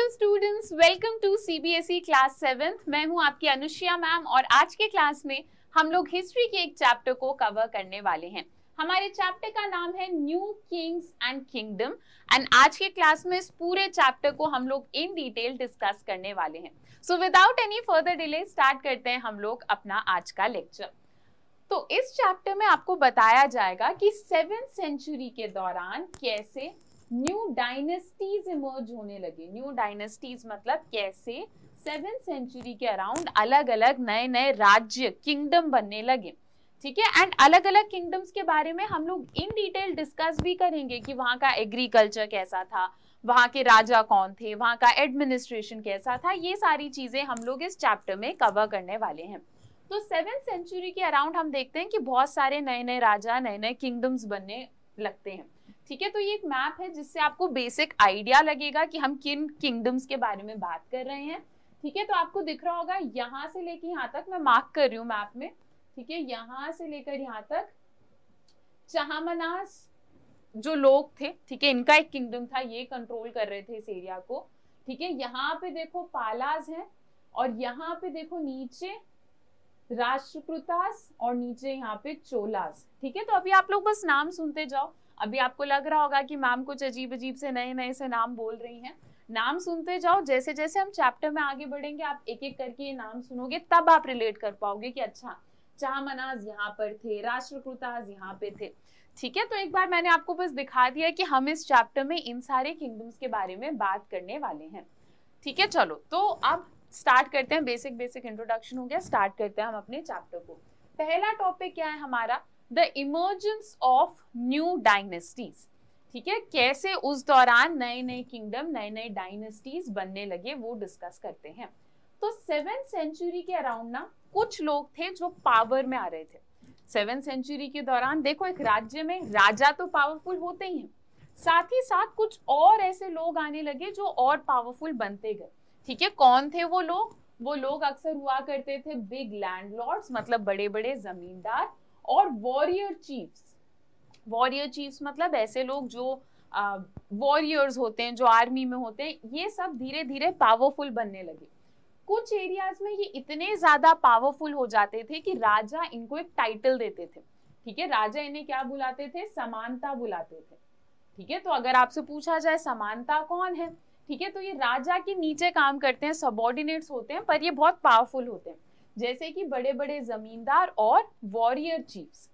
Students, welcome to CBSE class 7th। मैं हूं आपकी अनुष्या मैम और आज के क्लास में हम लोग हिस्ट्री के एक चैप्टर को कवर करने वाले हैं। हमारे चैप्टर का नाम है new Kings and kingdom and आज के क्लास में इस पूरे चैप्टर को हम लोग इन डिटेल डिस्कस करने वाले हैं। So without any further delay start करते हैं हम लोग अपना आज का लेक्चर। तो इस चैप्टर में आपको बताया जाएगा कि 7th सेंचुरी के दौरान कैसे न्यू डायनेस्टीज इमर्ज होने लगे। न्यू डायनेस्टीज मतलब कैसे 7th सेंचुरी के अराउंड अलग अलग नए नए राज्य किंगडम बनने लगे। ठीक है, एंड अलग अलग किंगडम्स के बारे में हम लोग इन डिटेल डिस्कस भी करेंगे कि वहाँ का एग्रीकल्चर कैसा था, वहाँ के राजा कौन थे, वहाँ का एडमिनिस्ट्रेशन कैसा था। ये सारी चीजें हम लोग इस चैप्टर में कवर करने वाले हैं। तो 7th सेंचुरी के अराउंड हम देखते हैं कि बहुत सारे नए नए राजा, नए नए किंगडम्स बनने लगते हैं। ठीक है, तो ये एक मैप है जिससे आपको बेसिक आइडिया लगेगा कि हम किन किंगडम्स के बारे में बात कर रहे हैं। ठीक है, तो आपको दिख रहा होगा यहाँ से लेकर यहाँ तक मैं मार्क कर रही हूँ मैप में। ठीक है, यहाँ से लेकर यहाँ तक चाहमनास जो लोग थे, ठीक है, इनका एक किंगडम था, ये कंट्रोल कर रहे थे इस एरिया को। ठीक है, यहाँ पे देखो पालाज है और यहाँ पे देखो नीचे राष्ट्रकूटास और नीचे यहाँ पे चोलास। ठीक है, तो अभी आप लोग बस नाम सुनते जाओ। अभी आपको लग रहा होगा कि मैम कुछ अजीब अजीब से नए नए से नाम बोल रही हैं। नाम सुनते जाओ, जैसे जैसे हम चैप्टर में आगे बढ़ेंगे आप एक एक करके ये नाम सुनोगे, तब आप रिलेट कर पाओगे कि अच्छा चाहमनास यहाँ पर थे, राष्ट्रकूटास यहाँ पे थे। ठीक है, तो एक बार मैंने आपको बस दिखा दिया कि हम इस चैप्टर में इन सारे किंगडम्स के बारे में बात करने वाले हैं। ठीक है, चलो तो अब स्टार्ट करते हैं। बेसिक इंट्रोडक्शन हो गया, स्टार्ट करते हैं हम अपने चैप्टर को। पहला टॉपिक क्या है हमारा? The emergence of new dynasties. ठीक है, कैसे उस दौरान नए नए किंगडम, नए नए डायनेस्टीज बनने लगे, वो डिस्कस करते हैं। तो 7th सेंचुरी के अराउंड ना कुछ लोग थे जो पावर में आ रहे थे। 7th सेंचुरी के दौरान देखो, एक राज्य में राजा तो पावरफुल होते ही हैं, साथ ही साथ कुछ और ऐसे लोग आने लगे जो और पावरफुल बनते गए। ठीक है, कौन थे वो लोग? वो लोग अक्सर हुआ करते थे बिग लैंडलॉर्ड्स, मतलब बड़े बड़े जमींदार, और वॉरियर चीफ्स। वॉरियर चीफ्स मतलब ऐसे लोग जो वॉरियर्स होते हैं, जो आर्मी में होते हैं। ये सब धीरे धीरे पावरफुल बनने लगे। कुछ एरियाज में ये इतने ज्यादा पावरफुल हो जाते थे कि राजा इनको एक टाइटल देते थे। ठीक है, राजा इन्हें क्या बुलाते थे? समानता बुलाते थे। ठीक है, तो अगर आपसे पूछा जाए समानता कौन है, ठीक है, तो ये राजा के नीचे काम करते हैं, सबऑर्डिनेट्स होते हैं, पर ये बहुत पावरफुल होते हैं, जैसे कि बड़े बड़े जमींदार और वॉरियर चीफ्स।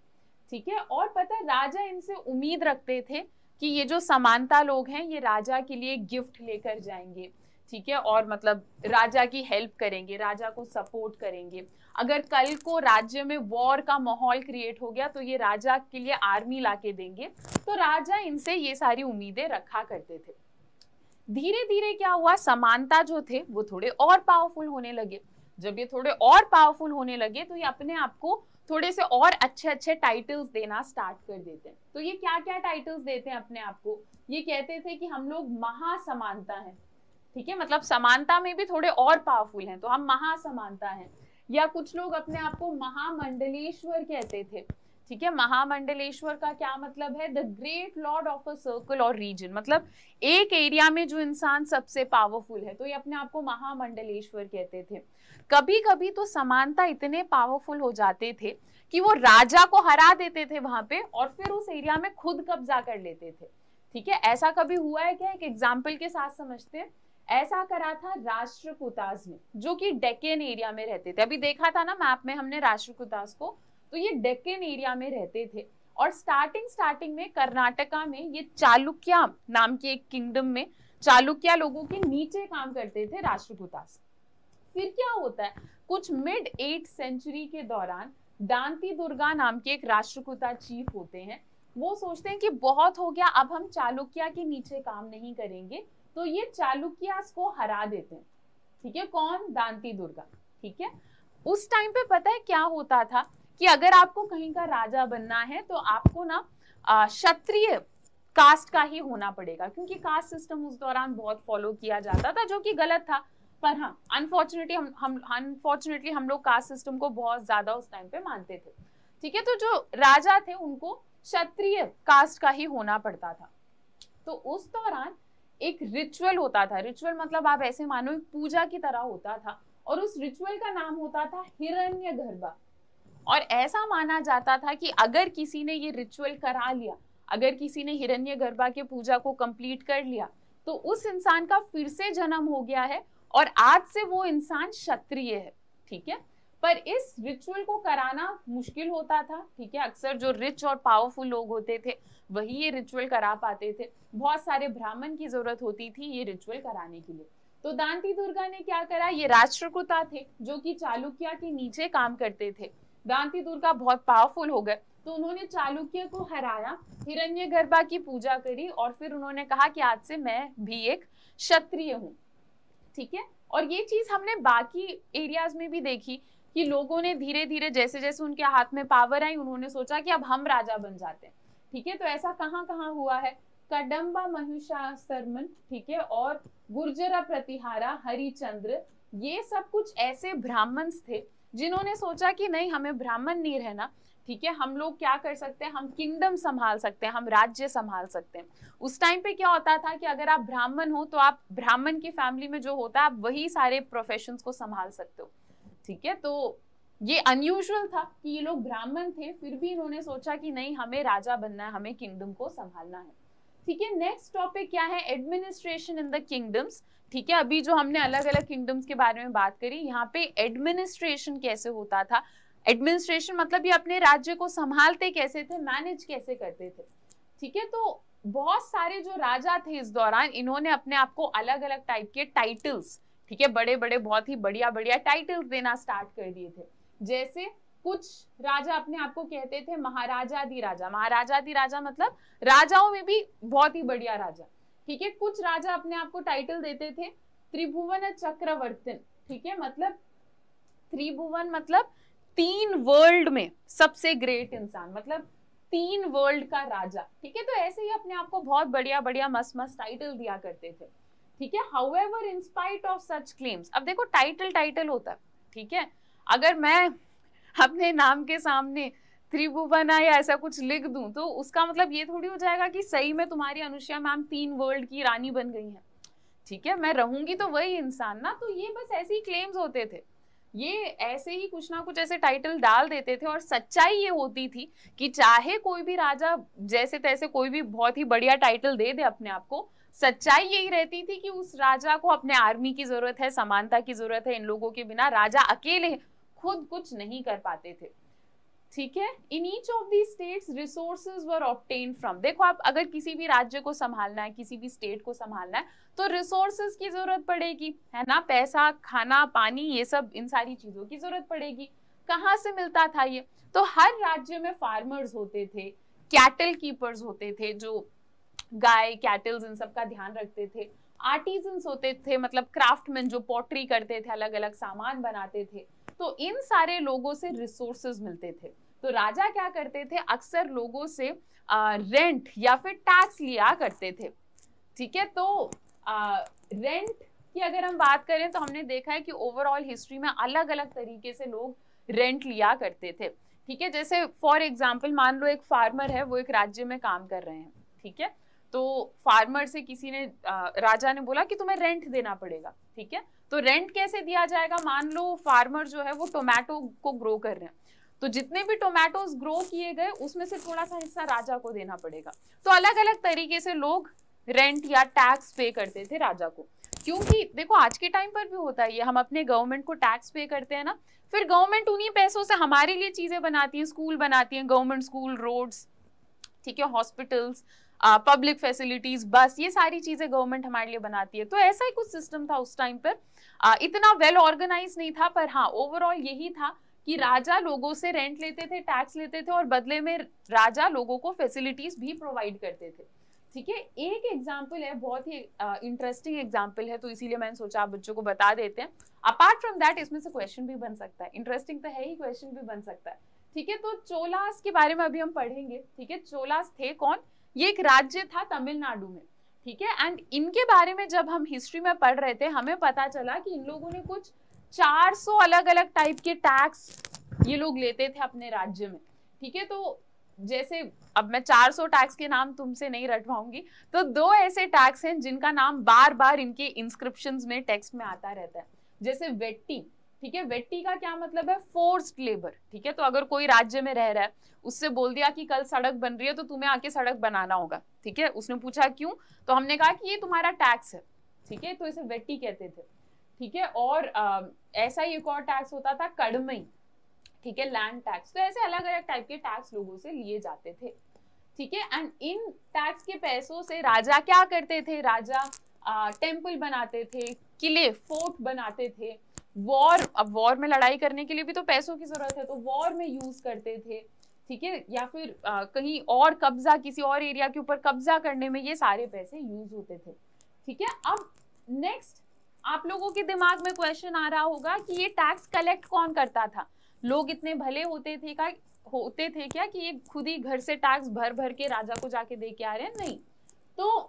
ठीक है, और पता है राजा इनसे उम्मीद रखते थे कि ये जो समानता लोग हैं ये राजा के लिए गिफ्ट लेकर जाएंगे। ठीक है, और मतलब राजा की हेल्प करेंगे, राजा को सपोर्ट करेंगे। अगर कल को राज्य में वॉर का माहौल क्रिएट हो गया तो ये राजा के लिए आर्मी लाके देंगे। तो राजा इनसे ये सारी उम्मीदें रखा करते थे। धीरे धीरे क्या हुआ, समानता जो थे वो थोड़े और पावरफुल होने लगे। जब ये थोड़े और पावरफुल होने लगे तो ये अपने आप को थोड़े से और अच्छे अच्छे टाइटल्स देना स्टार्ट कर देते हैं। तो ये क्या क्या टाइटल्स देते हैं अपने आप को? ये कहते थे कि हम लोग महासमानता हैं। ठीक है, मतलब समानता में भी थोड़े और पावरफुल हैं तो हम महासमानता हैं। या कुछ लोग अपने आप को महामंडलेश्वर कहते थे। ठीक है, महामंडलेश्वर का क्या मतलब है? The great Lord of a circle और रीजन, मतलब एक एरिया में जो इंसान सबसे पावरफुल है, तो ये अपने आप को महामंडलेश्वर कहते थे। कभी कभी तो समानता इतने पावरफुल हो जाते थे कि वो राजा को हरा देते थे वहां पे और फिर उस एरिया में खुद कब्जा कर लेते थे। ठीक है, ऐसा कभी हुआ है क्या? एक एग्जाम्पल के साथ समझते हैं। ऐसा करा था राष्ट्रकूटास ने, जो कि डेक्कन एरिया में रहते थे। अभी देखा था ना मैप में हमने राष्ट्रकूटास को, तो ये डेक्कन एरिया में रहते थे। और स्टार्टिंग में कर्नाटका में ये चालुक्य नाम की एक किंगडम में चालुक्य लोगों के नीचे काम करते थे राष्ट्रकूटास। फिर क्या होता है, कुछ मिड 8th सेंचुरी के दौरान दांती दुर्गा नाम के एक राष्ट्रकूटा चीफ होते हैं। वो सोचते हैं कि बहुत हो गया, अब हम चालुक्य के नीचे काम नहीं करेंगे, तो ये चालुक्यास को हरा देते हैं। ठीक है, कौन? दांती दुर्गा। ठीक है, उस टाइम पे पता है क्या होता था कि अगर आपको कहीं का राजा बनना है तो आपको ना क्षत्रिय कास्ट का ही होना पड़ेगा, क्योंकि कास्ट सिस्टम उस दौरान बहुत फॉलो किया जाता था, जो कि गलत था। पर हाँ, अनफॉर्चुनेटली हम लोग कास्ट सिस्टम को बहुत ज्यादा उस टाइम पे मानते थे। ठीक है, तो जो राजा थे उनको क्षत्रिय कास्ट का ही होना पड़ता था। तो उस दौरान एक रिचुअल होता था। रिचुअल मतलब आप ऐसे मानो एक पूजा की तरह होता था, और उस रिचुअल का नाम होता था हिरण्यगर्भा। और ऐसा माना जाता था कि अगर किसी ने ये रिचुअल करा लिया, अगर किसी ने हिरण्यगर्भा के पूजा को कंप्लीट कर लिया, तो उस इंसान का फिर से जन्म हो गया है और आज से वो इंसान क्षत्रिय है। ठीक है, पर इस रिचुअल को कराना मुश्किल होता था। ठीक है, अक्सर जो रिच और पावरफुल लोग होते थे वही ये रिचुअल करा पाते थे। बहुत सारे ब्राह्मण की जरूरत होती थी ये रिचुअल कराने के लिए। तो दांती दुर्गा ने क्या करा, ये राष्ट्रकूटा थे जो कि चालुक्य के नीचे काम करते थे। दांती दुर्गा बहुत पावरफुल हो गए, तो उन्होंने चालुक्य को हराया, हिरण्यगर्भा की पूजा करी, और फिर उन्होंने कहा कि आज से मैं भी एक क्षत्रिय हूँ। ठीक है, और ये चीज हमने बाकी एरियाज में भी देखी कि लोगों ने धीरे धीरे जैसे जैसे उनके हाथ में पावर आई, उन्होंने सोचा कि अब हम राजा बन जाते हैं। ठीक है, तो ऐसा कहाँ कहाँ हुआ है, कदम्बा महिषासुरमन, ठीक है, और गुर्जरा प्रतिहारा, हरिचंद्र, ये सब कुछ ऐसे ब्राह्मण थे जिन्होंने सोचा कि नहीं, हमें ब्राह्मण नहीं रहना। ठीक है, हम लोग क्या कर सकते हैं, हम किंगडम संभाल सकते हैं, हम राज्य संभाल सकते हैं। उस टाइम पे क्या होता था कि अगर आप ब्राह्मण हो तो आप ब्राह्मण की फैमिली में जो होता है आप वही सारे प्रोफेशंस को संभाल सकते हो। ठीक है, तो ये अनयूजुअल था कि ये लोग ब्राह्मण थे, फिर भी इन्होंने सोचा कि नहीं, हमें राजा बनना है, हमें किंगडम को संभालना है। ठीक है, नेक्स्ट टॉपिक क्या है, एडमिनिस्ट्रेशन इन द किंगडम्स। ठीक है, अभी जो हमने अलग अलग किंगडम्स के बारे में बात करी, यहाँ पे एडमिनिस्ट्रेशन कैसे होता था। एडमिनिस्ट्रेशन मतलब ये अपने राज्य को संभालते कैसे थे, मैनेज कैसे करते थे। ठीक है, तो बहुत सारे जो राजा थे इस दौरान, इन्होंने अपने आप को अलग अलग टाइप के टाइटल्स, ठीक है, बड़े बड़े बहुत ही बढ़िया बढ़िया टाइटल्स देना स्टार्ट कर दिए थे। जैसे कुछ राजा अपने आप को कहते थे महाराजाधिराजा। महाराजाधिराजा मतलब राजाओं में भी बहुत ही बढ़िया राजा। ठीक है, कुछ राजा अपने आप को टाइटल देते थे त्रिभुवन चक्रवर्ती। ठीक है, मतलब त्रिभुवन मतलब 3 वर्ल्ड में सबसे ग्रेट इंसान, मतलब 3 वर्ल्ड का राजा। ठीक है, तो ऐसे ही अपने आप को बहुत बढ़िया बढ़िया मस्त मस्त टाइटल दिया करते थे। ठीक है, however in spite of such claims, अब देखो टाइटल टाइटल होता है। ठीक है, अगर मैं अपने नाम के सामने त्रिभुवना या ऐसा कुछ लिख दूं तो उसका मतलब ये थोड़ी हो जाएगा कि सही में तुम्हारी अनुष्या मैम 3 वर्ल्ड की रानी बन गई हैं। ठीक है, मैं रहूंगी तो वही इंसान ना। तो ये बस ऐसे ही क्लेम्स होते थे, ये ऐसे ही कुछ ना कुछ ऐसे टाइटल डाल देते थे। और सच्चाई ये होती थी कि चाहे कोई भी राजा जैसे तैसे कोई भी बहुत ही बढ़िया टाइटल दे दे अपने आप को, सच्चाई यही रहती थी कि उस राजा को अपने आर्मी की जरूरत है, समानता की जरूरत है। इन लोगों के बिना राजा अकेले खुद कुछ नहीं कर पाते थे। ठीक है, in each of the states resources were obtain from, देखो आप अगर किसी भी राज्य को संभालना है, किसी भी स्टेट को संभालना है, तो रिसोर्सेज की जरूरत पड़ेगी, है ना, पैसा, खाना, पानी, ये सब, इन सारी चीजों की जरूरत पड़ेगी। कहाँ से मिलता था ये, तो हर राज्य में फार्मर्स होते थे, कैटल कीपर्स होते थे जो गाय, कैटल्स, इन सब का ध्यान रखते थे। आर्टिजन्स होते थे, मतलब क्राफ्टमैन जो पॉटरी करते थे, अलग अलग सामान बनाते थे। तो इन सारे लोगों से रिसोर्सेज मिलते थे। तो राजा क्या करते थे, अक्सर लोगों से रेंट या फिर टैक्स लिया करते थे। ठीक है, तो रेंट की अगर हम बात करें तो हमने देखा है कि ओवरऑल हिस्ट्री में अलग अलग तरीके से लोग रेंट लिया करते थे। ठीक है, जैसे फॉर एग्जाम्पल मान लो एक फार्मर है, वो एक राज्य में काम कर रहे हैं। ठीक है, तो फार्मर से किसी ने राजा ने बोला कि तुम्हें रेंट देना पड़ेगा। ठीक है, तो रेंट कैसे दिया जाएगा, मान लो फार्मर जो है वो टोमेटो को ग्रो कर रहे हैं, तो जितने भी टोमेटोज ग्रो किए गए उसमें से थोड़ा सा हिस्सा राजा को देना पड़ेगा। तो अलग अलग तरीके से लोग रेंट या टैक्स पे करते थे राजा को। क्योंकि देखो आज के टाइम पर भी होता है ये, हम अपने गवर्नमेंट को टैक्स पे करते हैं ना, फिर गवर्नमेंट उन्हीं पैसों से हमारे लिए चीजें बनाती है, स्कूल बनाती है, गवर्नमेंट स्कूल, रोड्स, ठीक है, हॉस्पिटल्स, पब्लिक फैसिलिटीज, बस, ये सारी चीजें गवर्नमेंट हमारे लिए बनाती है। तो ऐसा ही कुछ सिस्टम था उस टाइम पर। इतना वेल ऑर्गेनाइज नहीं था, पर हाँ ओवरऑल यही था कि राजा लोगों से रेंट लेते थे, टैक्स लेते थे, और बदले में राजा लोगों को फैसिलिटीज भी प्रोवाइड करते थे। ठीक है, एक एग्जाम्पल है, बहुत ही इंटरेस्टिंग एग्जाम्पल है, तो इसीलिए मैंने सोचा आप बच्चों को बता देते हैं। अपार्ट फ्रॉम दैट इसमें से क्वेश्चन भी बन सकता है, इंटरेस्टिंग तो है ही, क्वेश्चन भी बन सकता है। ठीक है, तो चोलास के बारे में अभी हम पढ़ेंगे। ठीक है, चोलास थे कौन, ये एक राज्य था तमिलनाडु में। ठीक है, एंड इनके बारे में जब हम हिस्ट्री में पढ़ रहे थे हमें पता चला कि इन लोगों ने कुछ 400 अलग अलग टाइप के टैक्स ये लोग लेते थे अपने राज्य में। ठीक है, तो जैसे अब मैं 400 टैक्स के नाम तुमसे नहीं रटवाऊंगी, तो 2 ऐसे टैक्स हैं जिनका नाम बार बार इनके इंस्क्रिप्शंस में, टेक्स्ट में आता रहता है। जैसे वेट्टी, ठीक है, वेट्टी का क्या मतलब है, फोर्स्ड लेबर, ठीक है। तो अगर कोई राज्य में रह रहा है, उससे बोल दिया कि कल सड़क बन रही है तो तुम्हें आके सड़क बनाना होगा, ठीक है। उसने पूछा क्यों, तो हमने कहा कि ये तुम्हारा टैक्स है, ठीक है, तो इसे वेट्टी कहते थे, ठीक है। और ऐसा ही एक और टैक्स होता था कड़मई, ठीक है, लैंड टैक्स। तो ऐसे अलग अलग टाइप के टैक्स लोगों से लिए जाते थे, ठीक है। एंड इन टैक्स के पैसों से राजा क्या करते थे, राजा टेम्पल बनाते थे, किले, फोर्ट बनाते थे, वॉर, अब वॉर में लड़ाई करने के लिए भी तो पैसों की जरूरत है, तो वॉर में यूज करते थे, ठीक है। या फिर कहीं और कब्जा, किसी और एरिया के ऊपर कब्जा करने में ये सारे पैसे यूज होते थे, ठीक है। अब नेक्स्ट आप लोगों के दिमाग में क्वेश्चन आ रहा होगा कि ये टैक्स कलेक्ट कौन करता था, लोग इतने भले होते थे क्या कि ये खुद ही घर से टैक्स भर भर के राजा को जाके दे के आ रहे हैं, नहीं। तो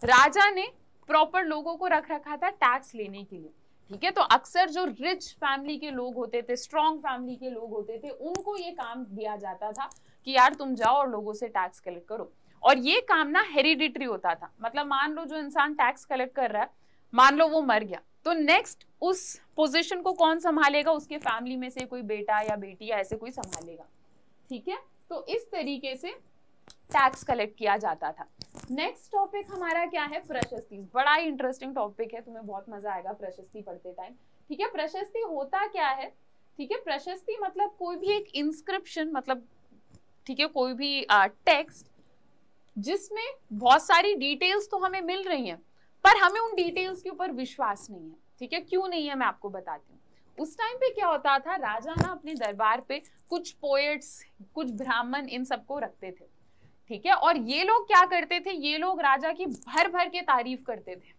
राजा ने प्रॉपर लोगों को रख रखा था टैक्स लेने के लिए, ठीक है। तो अक्सर जो रिच फैमिली के लोग होते थे, स्ट्रॉन्ग फैमिली के लोग होते थे, उनको ये काम दिया जाता था कि यार तुम जाओ और लोगों से टैक्स कलेक्ट करो। और ये काम ना हेरिडिटरी होता था, मतलब मान लो जो इंसान टैक्स कलेक्ट कर रहा है, मान लो वो मर गया, तो नेक्स्ट उस पोजीशन को कौन संभालेगा, उसके फैमिली में से कोई बेटा या बेटी या ऐसे कोई संभालेगा, ठीक है। तो इस तरीके से टैक्स कलेक्ट किया जाता था। नेक्स्ट टॉपिक हमारा क्या है, प्रशस्ति। बड़ा ही इंटरेस्टिंग टॉपिक है, तुम्हें बहुत मजा आएगा प्रशस्ति पढ़ते टाइम, ठीक है। प्रशस्ति होता क्या है, ठीक है। प्रशस्ति मतलब कोई भी एक इंस्क्रिप्शन, मतलब ठीक है, कोई भी टेक्स्ट जिसमें बहुत सारी डिटेल्स तो हमें मिल रही हैं, पर हमें उन डिटेल्स के ऊपर विश्वास नहीं है, ठीक है। क्यों नहीं है मैं आपको बताती हूँ। उस टाइम पे क्या होता था, राजा ना अपने दरबार पे कुछ पोएट्स, कुछ ब्राह्मण, इन सबको रखते थे, ठीक है। और ये लोग क्या करते थे, ये लोग राजा की भर भर के तारीफ करते थे,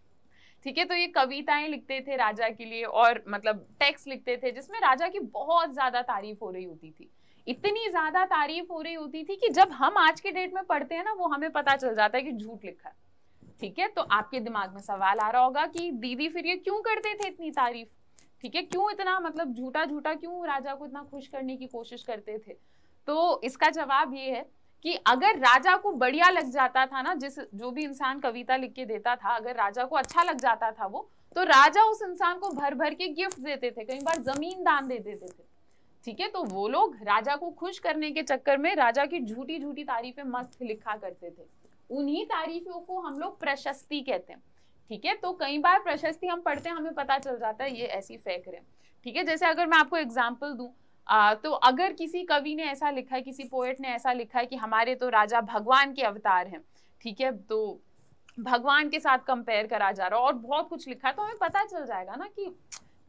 ठीक है। तो ये कविताएं लिखते थे राजा के लिए, और मतलब टेक्स्ट लिखते थे जिसमें राजा की बहुत ज्यादा तारीफ हो रही होती थी। इतनी ज्यादा तारीफ हो रही होती थी कि जब हम आज के डेट में पढ़ते हैं ना, वो हमें पता चल जाता है कि झूठ लिखा है, ठीक है। तो आपके दिमाग में सवाल आ रहा होगा कि दीदी फिर ये क्यों करते थे इतनी तारीफ, ठीक है, क्यों इतना मतलब झूठा झूठा, क्यों राजा को इतना खुश करने की कोशिश करते थे। तो इसका जवाब ये है कि अगर राजा को बढ़िया लग जाता था ना, जो भी इंसान कविता लिख के देता था, अगर राजा को अच्छा लग जाता था वो, तो राजा उस इंसान को भर भर के गिफ्ट देते थे, कई बार जमीन दान दे देते थे, ठीक है। तो वो लोग राजा को खुश करने के चक्कर में राजा की झूठी झूठी तारीफें मस्त लिखा करते थे। उन्हीं तारीफों को हम लोग प्रशस्ति कहते हैं, ठीक है। तो कई बार प्रशस्ति हम पढ़ते हैं, हमें पता चल जाता है ये ऐसी फेंक रहे हैं, ठीक है। जैसे अगर मैं आपको एग्जाम्पल दूं, तो अगर किसी कवि ने ऐसा लिखा है, किसी पोएट ने ऐसा लिखा है कि हमारे तो राजा भगवान के अवतार हैं, ठीक है, तो भगवान के साथ कंपेयर करा जा रहा है और बहुत कुछ लिखा है, तो हमें पता चल जाएगा ना कि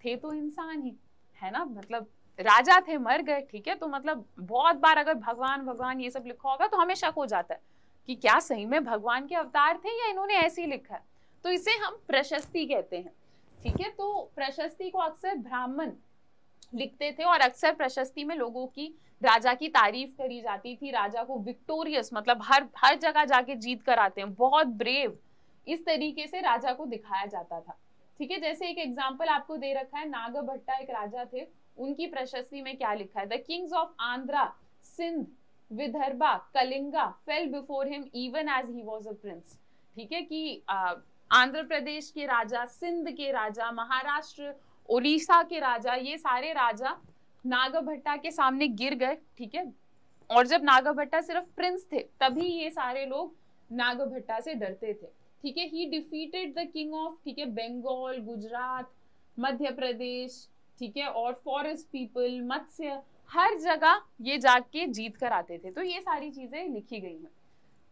थे तो इंसान ही, है ना, मतलब राजा थे मर गए, ठीक है। तो मतलब बहुत बार अगर भगवान भगवान ये सब लिखा होगा तो हमें शक हो जाता है कि क्या सही में भगवान के अवतार थे या इन्होंने ऐसे ही लिखा है। तो इसे हम प्रशस्ति कहते हैं, ठीक है। तो प्रशस्ति को अक्सर ब्राह्मण लिखते थे और अक्सर प्रशस्ति में लोगों की, राजा की तारीफ करी जाती थी, राजा को विक्टोरियस, मतलब हर जगह जाके जीत कर आते हैं, बहुत ब्रेव, इस तरीके से राजा को दिखाया जाता था, ठीक है। जैसे एक एग्जाम्पल आपको दे रखा है, नागभट्टा एक राजा थे, उनकी प्रशस्ति में क्या लिखा है, the kings of Andhra, Sindh, Vidarbha, Kalinga fell before him even as he was a prince, ठीक है। कि आंध्र प्रदेश के राजा, सिंध के राजा, महाराष्ट्र, उड़ीसा के राजा, ये सारे राजा नागभट्टा के सामने गिर गए, ठीक है। और जब नागभट्टा सिर्फ प्रिंस थे तभी ये सारे लोग नागभट्टा से डरते थे, ठीक है। ही डिफीटेड द किंग ऑफ, ठीक है, बंगाल, गुजरात, मध्य प्रदेश, ठीक है, और फॉरेस्ट पीपल, मत्स्य, हर जगह ये जाके जीत कर आते थे। तो ये सारी चीजें लिखी गई हैं,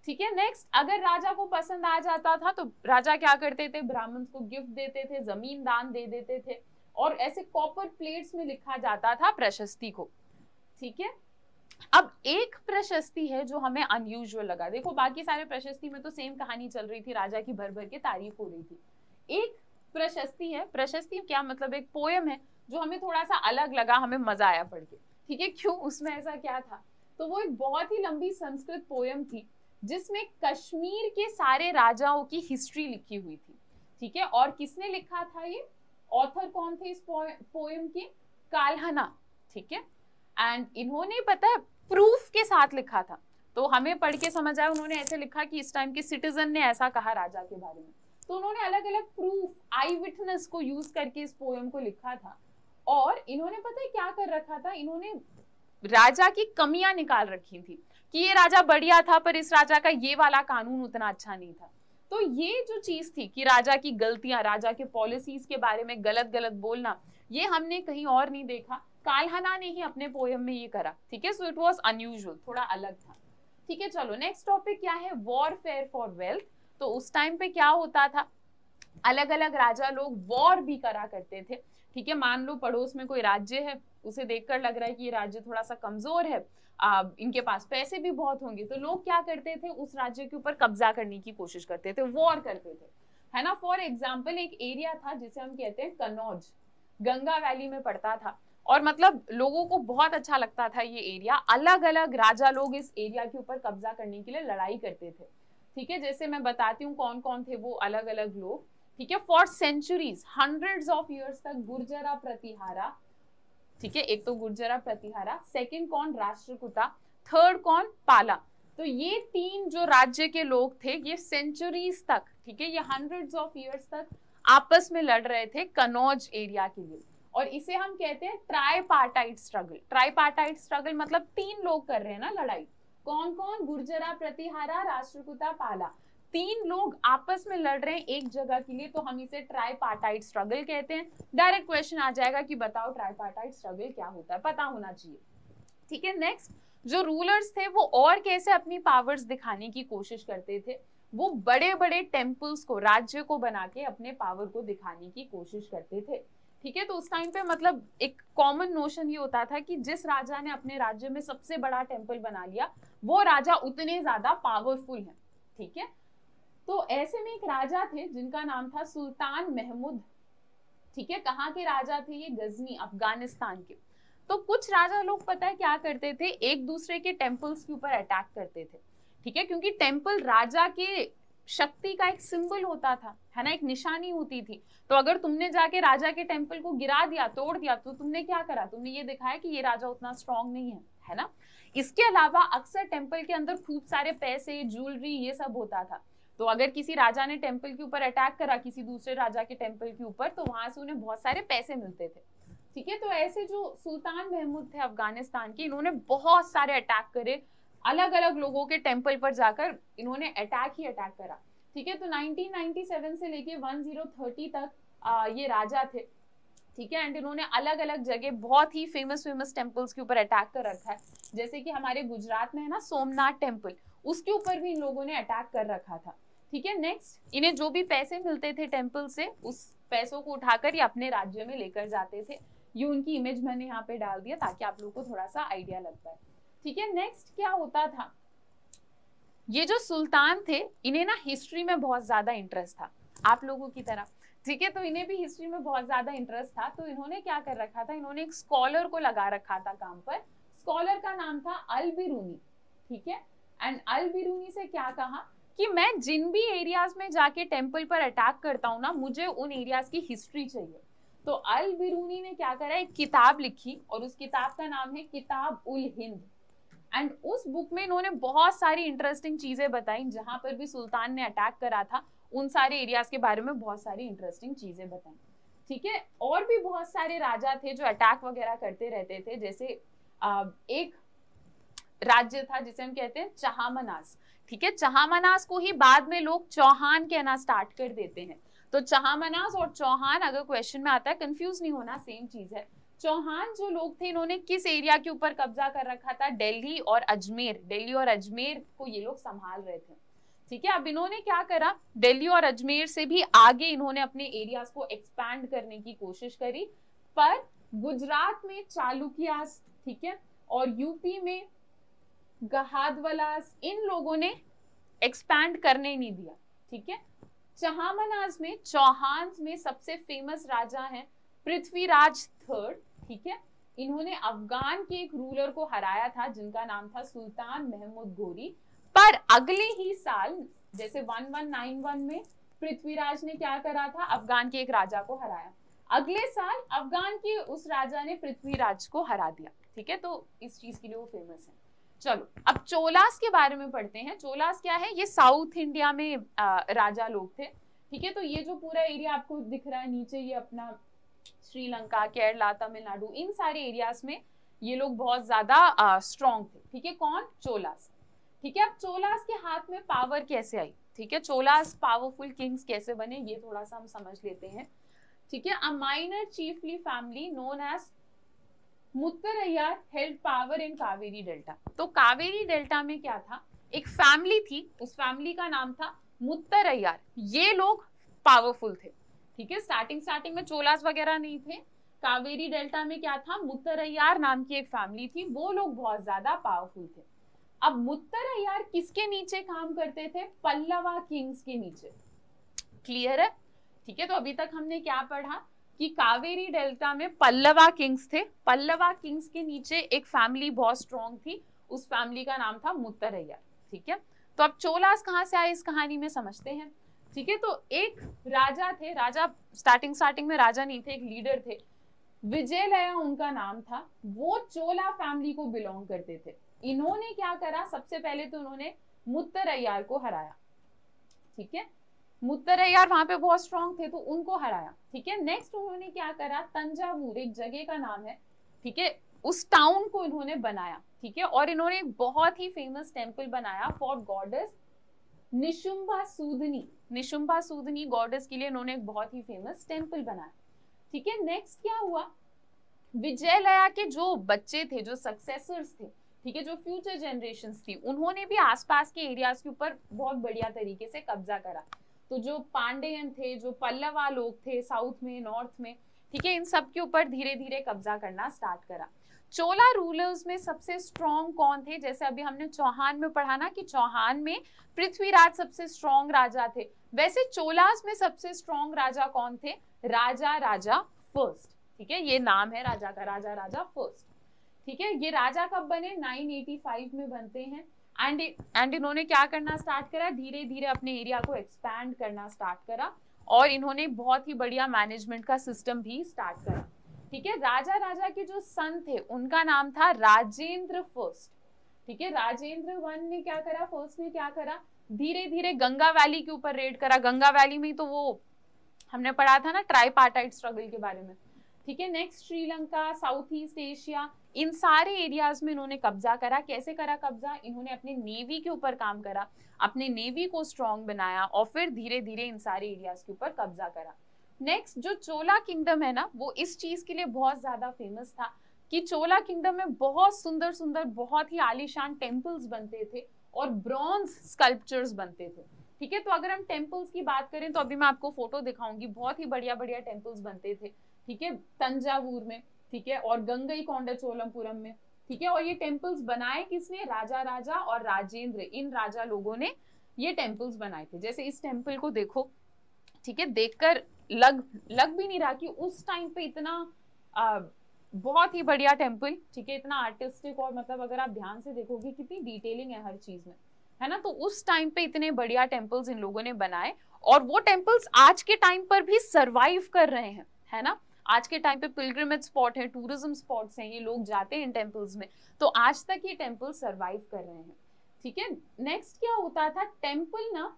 ठीक है। नेक्स्ट, अगर राजा को पसंद आ जाता था तो राजा क्या करते थे, ब्राह्मण को गिफ्ट देते थे, जमीन दान दे देते थे, और ऐसे कॉपर प्लेट्स में लिखा जाता था प्रशस्ति को, ठीक है। अब एक प्रशस्ति है जो हमें अनयूजुअल लगा, देखो बाकी सारे प्रशस्ति में तो सेम कहानी चल रही थी, राजा की भर भर के तारीफ हो रही थी। एक प्रशस्ति है, प्रशस्ति क्या मतलब, एक पोयम है जो हमें थोड़ा सा अलग लगा, हमें मजा आया पढ़ के, ठीक है। क्यों, उसमें ऐसा क्या था, तो वो एक बहुत ही लंबी संस्कृत पोयम थी जिसमें कश्मीर के सारे राजाओं की हिस्ट्री लिखी हुई थी, ठीक है। और किसने लिखा था ये, ऑथर कौन थे इस पोयम के, काल्हना, ठीक है। एंड इन्होंने पता है प्रूफ के साथ लिखा था। तो हमें पढ़ के समझ आया, उन्होंने ऐसे लिखा कि इस टाइम के सिटीजन ने ऐसा कहा राजा के बारे में। तो उन्होंने अलग अलग प्रूफ, आई विटनेस को यूज करके इस पोएम को लिखा था। और इन्होंने पता है क्या कर रखा था, इन्होंने राजा की कमियां निकाल रखी थी कि ये राजा बढ़िया था पर इस राजा का ये वाला कानून उतना अच्छा नहीं था। तो ये जो चीज थी कि राजा की गलतियां, राजा के पॉलिसीज के बारे में गलत गलत बोलना, ये हमने कहीं और नहीं देखा, काल्हना ने ही अपने पोएम में ये करा। ठीक है, सो इट वाज अनयूजुअल, थोड़ा अलग था। ठीक है, चलो नेक्स्ट टॉपिक क्या है, वॉरफेयर फॉर वेल्थ। तो उस टाइम पे क्या होता था, अलग अलग राजा लोग वॉर भी करा करते थे। ठीक है, मान लो पड़ोस में कोई राज्य है, उसे देखकर लग रहा है कि ये राज्य थोड़ा सा कमजोर है, इनके पास पैसे भी बहुत होंगे, तो लोग क्या करते थे, उस राज्य के ऊपर कब्जा करने की कोशिश करते थे, वॉर करते थे, है ना। फॉर एग्जाम्पल एक एरिया था जिसे हम कहते हैं कनौज, गंगा वैली में पड़ता था, और मतलब लोगों को बहुत अच्छा लगता था ये एरिया। अलग अलग राजा लोग इस एरिया के ऊपर कब्जा करने के लिए लड़ाई करते थे। ठीक है, जैसे मैं बताती हूँ कौन कौन थे वो अलग अलग लोग। ठीक है, for centuries, hundreds of years तक गुर्जरा प्रतिहारा। ठीक है, एक तो गुर्जरा प्रतिहारा, सेकंड कौन, राष्ट्रकूटा, थर्ड कौन, पाला। तो ये तीन जो राज्य के लोग थे, ये सेंचुरीज तक, ठीक है, ये हंड्रेड्स ऑफ इयर्स तक आपस में लड़ रहे थे कनौज एरिया के लिए, और इसे हम कहते हैं ट्राइपार्टाइट स्ट्रगल। ट्राइपार्टाइट स्ट्रगल मतलब तीन लोग कर रहे हैं ना लड़ाई, कौन कौन, गुर्जरा प्रतिहारा, राष्ट्रकूटा, पाला, तीन लोग आपस में लड़ रहे हैं एक जगह के लिए, तो हम इसे ट्राइपार्टाइट स्ट्रगल कहते हैं। डायरेक्ट क्वेश्चन आ जाएगा कि बताओ ट्राइपार्टाइट स्ट्रगल क्या होता है, पता होना चाहिए। ठीक है, नेक्स्ट, जो रूलर्स थे वो और कैसे अपनी पावर्स दिखाने की कोशिश करते थे, वो बड़े बड़े टेम्पल्स को, राज्य को बना के अपने पावर को दिखाने की कोशिश करते थे। ठीक है, तो उस टाइम पे मतलब एक कॉमन नोशन ये होता था कि जिस राजा ने अपने राज्य में सबसे बड़ा टेम्पल बना लिया, वो राजा उतने ज्यादा पावरफुल है। ठीक है, तो ऐसे में एक राजा थे जिनका नाम था सुल्तान महमूद। ठीक है, कहाँ के राजा थे ये, गजनी, अफगानिस्तान के। तो कुछ राजा लोग पता है क्या करते थे, एक दूसरे के टेम्पल्स के ऊपर अटैक करते थे। ठीक है, क्योंकि टेम्पल राजा के शक्ति का एक सिंबल होता था, है ना, एक निशानी होती थी। तो अगर तुमने जाके राजा के टेम्पल को गिरा दिया, तोड़ दिया, तो तुमने क्या करा, तुमने ये दिखाया कि ये राजा उतना स्ट्रांग नहीं है ना। इसके अलावा अक्सर टेम्पल के अंदर खूब सारे पैसे, ज्वेलरी, ये सब होता था। तो अगर किसी राजा ने टेम्पल के ऊपर अटैक करा, किसी दूसरे राजा के टेम्पल के ऊपर, तो वहां से उन्हें बहुत सारे पैसे मिलते थे। ठीक है, तो ऐसे जो सुल्तान महमूद थे अफगानिस्तान के, इन्होंने बहुत सारे अटैक करे, अलग अलग लोगों के टेम्पल पर जाकर इन्होंने अटैक ही अटैक करा। ठीक है, तो 1997 से लेके 1030 तक ये राजा थे। ठीक है, एंड इन्होंने अलग अलग जगह बहुत ही फेमस टेम्पल्स के ऊपर अटैक कर रखा है। जैसे कि हमारे गुजरात में है ना सोमनाथ टेम्पल, उसके ऊपर भी इन लोगों ने अटैक कर रखा था। ठीक है, नेक्स्ट, इन्हें जो भी पैसे मिलते थे टेम्पल से, उस पैसों को उठाकर ये अपने राज्य में लेकर जाते थे। ये उनकी इमेज मैंने यहाँ पे डाल दिया ताकि आप लोगों को थोड़ा सा आइडिया लग पाए। ठीक है, नेक्स्ट क्या होता था, ये जो सुल्तान थे इन्हें ना हिस्ट्री में बहुत ज्यादा इंटरेस्ट था आप लोगों की तरह। ठीक है, तो इन्हें भी हिस्ट्री में बहुत ज्यादा इंटरेस्ट था, तो इन्होंने क्या कर रखा था, इन्होंने एक स्कॉलर को लगा रखा था काम पर। स्कॉलर का नाम था अल बिरूनी। ठीक है, एंड अल बिरूनी से क्या कहा कि मैं जिन भी एरियाज में जाके टेम्पल पर अटैक करता हूँ ना, मुझे उन एरियाज की हिस्ट्री चाहिए। तो अल बिरूनी ने क्या करा, एक किताब लिखी, और उस किताब का नाम है किताब उल हिंद। एंड उस बुक में इन्होंने बहुत सारी इंटरेस्टिंग चीजें बताई, जहां पर भी सुल्तान ने अटैक करा था उन सारे एरियाज के बारे में बहुत सारी इंटरेस्टिंग चीजें बताई। ठीक है, और भी बहुत सारे राजा थे जो अटैक वगैरह करते रहते थे। जैसे एक राज्य था जिसे हम कहते हैं चहामनास। ठीक है, चहामनास को ही बाद में लोग चौहान कहना स्टार्ट कर देते हैं। तो चहामनास और चौहान अगर क्वेश्चन में आता है, कंफ्यूज नहीं होना, सेम चीज है। चौहान जो लोग थे, इन्होंने किस एरिया के ऊपर कब्जा कर रखा था, दिल्ली और अजमेर। दिल्ली और अजमेर को ये लोग संभाल रहे थे। ठीक है, अब इन्होंने क्या करा, दिल्ली और अजमेर से भी आगे इन्होंने अपने एरियाज को एक्सपैंड करने की कोशिश करी, पर गुजरात में चालुक्यास, ठीक है, और यूपी में गहादवलास, इन लोगों ने एक्सपैंड करने नहीं दिया। ठीक है, चहामनास में, चौहान में सबसे फेमस राजा हैं पृथ्वीराज थर्ड। ठीक है, इन्होंने अफगान के एक रूलर को हराया था जिनका नाम था सुल्तान महमूद गोरी। पर अगले ही साल, जैसे 1191 में पृथ्वीराज ने क्या करा था, अफगान के एक राजा को हराया। अगले साल अफगान के उस राजा ने पृथ्वीराज को हरा दिया। ठीक है, तो इस चीज के लिए वो फेमस है। चलो अब चोलास के बारे में पढ़ते हैं। चोलास क्या है, ये साउथ इंडिया में राजा लोग थे, ठीक है। तो ये जो पूरा एरिया आपको दिख रहा है नीचे, ये अपना श्रीलंका, केरला, तमिलनाडु, इन सारे एरियाज में ये लोग बहुत ज्यादा स्ट्रॉन्ग थे, ठीक है। कौन? चोलास, ठीक है। अब चोलास के हाथ में पावर कैसे आई, ठीक है, चोलास पावरफुल किंग्स कैसे बने, ये थोड़ा सा हम समझ लेते हैं, ठीक है। A minor chiefly family known as Muttaraiyar held power in Kaveri delta. तो कावेरी डेल्टा में क्या था, एक फैमिली थी, उस फैमिली का नाम था मुत्तरैयार। ये लोग पावरफुल थे, ठीक है। स्टार्टिंग में चोलास वगैरह नहीं थे। कावेरी डेल्टा में क्या था, मुत्तरैयार नाम की एक फैमिली थी, वो लोग बहुत ज्यादा पावरफुल थे। अब मुत्तरैयार किसके नीचे काम करते थे? पल्लवा किंग्स के नीचे। क्लियर है, ठीक है। तो अभी तक हमने क्या पढ़ा कि कावेरी डेल्टा में पल्लवा किंग्स थे, पल्लवा किंग्स के नीचे एक फैमिली बहुत स्ट्रॉन्ग थी, उस फैमिली का नाम था मुत्तरैयार, ठीक है। तो अब चोलास कहां से आए इस कहानी में समझते हैं, ठीक है। तो एक राजा थे, राजा स्टार्टिंग में राजा नहीं थे, एक लीडर थे, विजयलया उनका नाम था, वो चोला फैमिली को बिलोंग करते थे। इन्होंने क्या करा, सबसे पहले तो उन्होंने मुत्तरैयार को हराया, ठीक है। मुत्तरैयार वहां पे बहुत स्ट्रॉन्ग थे तो उनको हराया, ठीक है। नेक्स्ट उन्होंने क्या करा, तंजावुर एक जगह का नाम है, ठीक है, उस टाउन को इन्होंने बनाया, ठीक है। और इन्होंने एक बहुत ही फेमस टेम्पल बनाया for goddess Nishumbha सूदनी। Nishumbha सूदनी goddess के लिए इन्होंने एक बहुत ही फेमस टेम्पल बनाया, ठीक है। नेक्स्ट क्या हुआ, विजयलया के जो बच्चे थे, जो सक्सेसर्स थे, ठीक है, जो फ्यूचर जनरेशंस थी, उन्होंने भी आसपास के एरियाज के ऊपर बहुत बढ़िया तरीके से कब्जा करा। तो जो पांडेयन थे, जो पल्लवा लोग थे साउथ में, नॉर्थ में, ठीक है, इन सब के ऊपर धीरे धीरे कब्जा करना स्टार्ट करा। चोला रूलर्स में सबसे स्ट्रॉन्ग कौन थे? जैसे अभी हमने चौहान में पढ़ा ना कि चौहान में पृथ्वीराज सबसे स्ट्रॉन्ग राजा थे, वैसे चोलास में सबसे स्ट्रॉन्ग राजा कौन थे? राजा राजा फर्स्ट, ठीक है, ये नाम है राजा का, राजा राजा फर्स्ट, ठीक है। ये राजा कब बने? 985 में बनते हैं। एंड इन्होंने क्या करना स्टार्ट करा, धीरे धीरे अपने एरिया को एक्सपैंड करना स्टार्ट करा, और इन्होंने बहुत ही बढ़िया मैनेजमेंट का सिस्टम भी स्टार्ट करा, ठीक है। राजा राजा के जो सन थे उनका नाम था राजेंद्र फर्स्ट, ठीक है। राजेंद्र वन ने क्या करा, फर्स्ट ने क्या करा, धीरे धीरे गंगा वैली के ऊपर रेड करा। गंगा वैली में तो वो हमने पढ़ा था ना ट्राइपार्टाइट स्ट्रगल के बारे में, ठीक है। Next Sri Lanka, south east Asia, इन सारे एरियाज में इन्होंने कब्जा करा। कैसे करा कब्जा? इन्होंने अपने नेवी के ऊपर काम करा, अपने नेवी को स्ट्रॉन्ग बनाया, और फिर धीरे धीरे इन सारे एरियाज के ऊपर कब्जा करा। नेक्स्ट जो चोला किंगडम है ना, वो इस चीज के लिए बहुत ज्यादा फेमस था कि चोला किंगडम में बहुत सुंदर सुंदर, बहुत ही आलीशान टेम्पल्स बनते थे और ब्रॉन्ज स्कल्पचर्स बनते थे, ठीक है। तो अगर हम टेम्पल्स की बात करें तो अभी मैं आपको फोटो दिखाऊंगी, बहुत ही बढ़िया बढ़िया टेम्पल्स बनते थे, ठीक है, तंजावुर में, ठीक है, और गंगईकोंडा चोलमपुरम में, ठीक है। और ये टेम्पल्स बनाए किसने? राजा राजा और राजेंद्र, इन राजा लोगों ने ये टेम्पल्स बनाए थे। जैसे इस टेम्पल को देखो, ठीक है, देखकर लग भी नहीं रहा कि उस टाइम पे इतना बहुत ही बढ़िया टेम्पल, ठीक है, इतना आर्टिस्टिक, और मतलब अगर आप ध्यान से देखोगे कितनी डिटेलिंग है हर चीज में, है ना। तो उस टाइम पे इतने बढ़िया टेम्पल्स इन लोगों ने बनाए, और वो टेम्पल्स आज के टाइम पर भी सर्वाइव कर रहे हैं, है ना। आज के टाइम पे पिलग्रिमेज स्पॉट है, टूरिज्म स्पॉट्स हैं, ये लोग जाते हैं इन टेम्पल्स में, तो आज तक ये टेम्पल सर्वाइव कर रहे हैं, ठीक है। नेक्स्ट क्या होता था, टेम्पल ना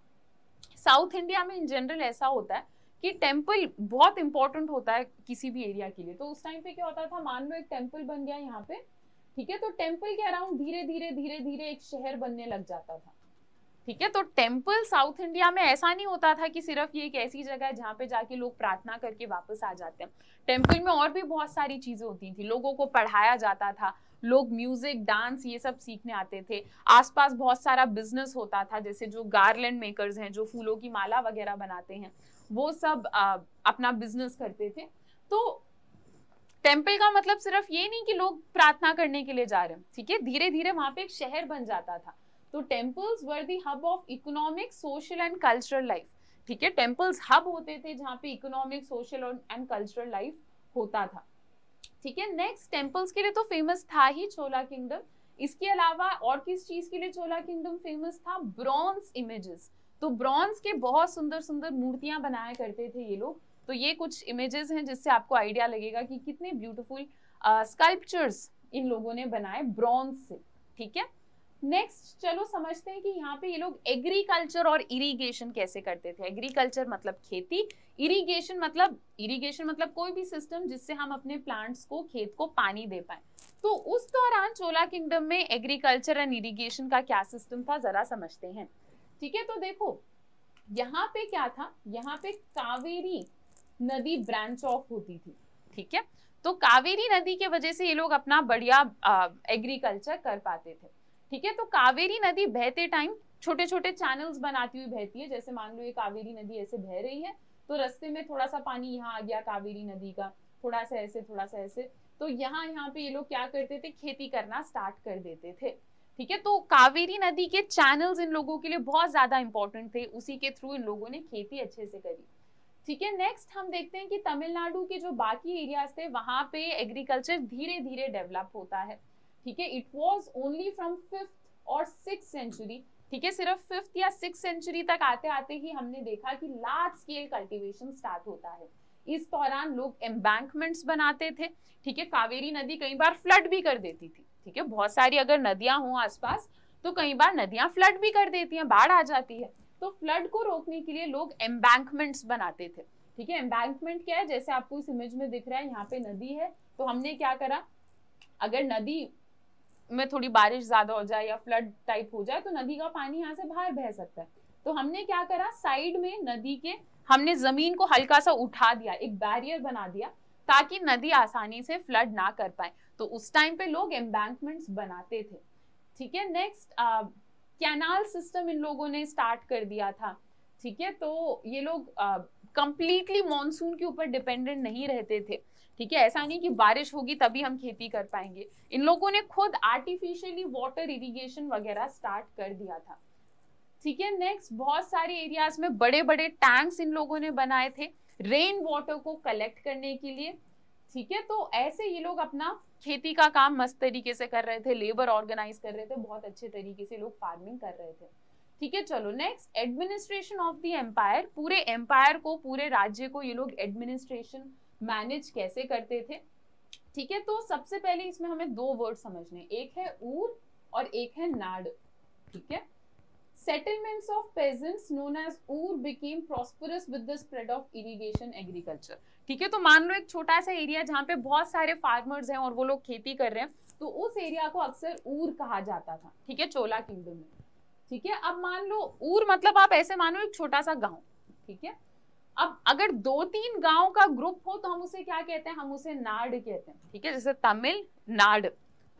साउथ इंडिया में इन जनरल ऐसा होता है कि टेम्पल बहुत इंपॉर्टेंट होता है किसी भी एरिया के लिए। तो उस टाइम पे क्या होता था, मान लो एक टेम्पल बन गया यहाँ पे, ठीक है, तो टेम्पल के अराउंड धीरे धीरे एक शहर बनने लग जाता था, ठीक है। तो टेम्पल साउथ इंडिया में ऐसा नहीं होता था कि सिर्फ ये एक ऐसी जगह है जहाँ पे जाके लोग प्रार्थना करके वापस आ जाते हैं। टेम्पल में और भी बहुत सारी चीजें होती थी, लोगों को पढ़ाया जाता था, लोग म्यूजिक, डांस, ये सब सीखने आते थे। आसपास बहुत सारा बिजनेस होता था, जैसे जो गार्लैंड मेकर्स हैं, जो फूलों की माला वगैरह बनाते हैं, वो सब अपना बिजनेस करते थे। तो टेम्पल का मतलब सिर्फ ये नहीं कि लोग प्रार्थना करने के लिए जा रहे हैं, ठीक है, धीरे धीरे वहां पे एक शहर बन जाता था। तो temples were the hub of economic, social and cultural life, ठीक है। टेम्पल्स हब होते थे जहाँ पे economic, social and cultural life होता था, ठीक है। नेक्स्ट, टेम्पल्स के लिए तो फेमस था ही चोला किंगडम, इसके अलावा और किस चीज के लिए चोला किंगडम फेमस था? Bronze images. तो ब्रॉन्ज के बहुत सुंदर सुंदर मूर्तियां बनाया करते थे ये लोग। तो ये कुछ इमेजेस हैं जिससे आपको आइडिया लगेगा कि कितने ब्यूटीफुल स्कल्पचर्स इन लोगों ने बनाए ब्रॉन्ज से, ठीक है। नेक्स्ट चलो समझते हैं कि यहाँ पे ये लोग एग्रीकल्चर और इरिगेशन कैसे करते थे। एग्रीकल्चर मतलब खेती, इरिगेशन मतलब कोई भी सिस्टम जिससे हम अपने प्लांट्स को, खेत को पानी दे पाए। तो उस दौरान चोला किंगडम में एग्रीकल्चर एंड इरिगेशन का क्या सिस्टम था जरा समझते हैं। ठीक है, तो देखो यहाँ पे क्या था, यहाँ पे कावेरी नदी ब्रांच ऑफ होती थी। ठीक है, तो कावेरी नदी के वजह से ये लोग अपना बढ़िया एग्रीकल्चर कर पाते थे। ठीक है, तो कावेरी नदी बहते टाइम छोटे छोटे चैनल्स बनाती हुई बहती है। जैसे मान लो ये कावेरी नदी ऐसे बह रही है, तो रास्ते में थोड़ा सा पानी यहाँ आ गया कावेरी नदी का, थोड़ा सा ऐसे थोड़ा सा ऐसे, तो यहाँ पे ये लोग क्या करते थे, खेती करना स्टार्ट कर देते थे। ठीक है, तो कावेरी नदी के चैनल्स इन लोगों के लिए बहुत ज्यादा इंपॉर्टेंट थे, उसी के थ्रू इन लोगों ने खेती अच्छे से करी। ठीक है, नेक्स्ट हम देखते हैं कि तमिलनाडु के जो बाकी एरियाज थे वहां पे एग्रीकल्चर धीरे धीरे डेवलप होता है। ठीक है, it was only from 5th और 6th सेंचुरी। ठीक है, सिर्फ 5th या 6th सेंचुरी तक आते आते ही हमने देखा कि लार्ज स्केल कल्टीवेशन स्टार्ट होता है। इस दौरान लोग एम्बैंकमेंट्स बनाते थे। ठीक है, कावेरी नदी कई बार फ्लड भी कर देती थी। ठीक है, बहुत सारी अगर नदियां हों आसपास तो कई बार नदियां फ्लड भी कर देती हैं, बाढ़ आ जाती है। तो फ्लड को रोकने के लिए लोग एम्बैंकमेंट्स बनाते थे। ठीक है, एम्बैंकमेंट क्या है, जैसे आपको इस इमेज में दिख रहा है, यहाँ पे नदी है, तो हमने क्या करा, अगर नदी में थोड़ी बारिश ज्यादा हो जाए या फ्लड टाइप हो जाए तो नदी का पानी यहाँ से बाहर बह सकता है। तो हमने क्या करा, साइड में नदी के हमने जमीन को हल्का सा उठा दिया, एक बैरियर बना दिया ताकि नदी आसानी से फ्लड ना कर पाए। तो उस टाइम पे लोग एम्बैंकमेंट्स बनाते थे। ठीक है, नेक्स्ट कैनाल सिस्टम इन लोगों ने स्टार्ट कर दिया था। ठीक है, तो ये लोग कंप्लीटली मॉनसून के ऊपर डिपेंडेंट नहीं रहते थे। ठीक है, ऐसा नहीं कि बारिश होगी तभी हम खेती कर पाएंगे, इन लोगों ने खुद आर्टिफिशियली वाटर इरिगेशन वगैरह स्टार्ट कर दिया था। ठीक है, नेक्स्ट बहुत सारे एरियाज में बड़े बड़े टैंक्स इन लोगों ने बनाए थे रेन वाटर को कलेक्ट करने के लिए। ठीक है, तो ऐसे ये लोग अपना खेती का काम मस्त तरीके से कर रहे थे, लेबर ऑर्गेनाइज कर रहे थे, बहुत अच्छे तरीके से लोग फार्मिंग कर रहे थे। ठीक है, चलो next administration of the empire. पूरे एम्पायर को, पूरे राज्य को ये लोग एडमिनिस्ट्रेशन मैनेज कैसे करते थे। ठीक है, तो सबसे पहले इसमें हमें दो वर्ड समझने, एक है ऊर और एक है नाड। ठीक है, settlements of peasants known as ur became prosperous with the spread of irrigation agriculture। ठीक है, तो मान लो एक छोटा सा एरिया जहाँ पे बहुत सारे फार्मर्स हैं और वो लोग खेती कर रहे हैं, तो उस एरिया को अक्सर ऊर कहा जाता था। ठीक है, चोला किंगडम में। ठीक है, अब मान लो ऊर मतलब आप ऐसे मानो एक छोटा सा गांव। ठीक है, अब अगर 2-3 गांव का ग्रुप हो तो हम उसे क्या कहते हैं, हम उसे नाड कहते हैं। ठीक है, जैसे तमिलनाडु,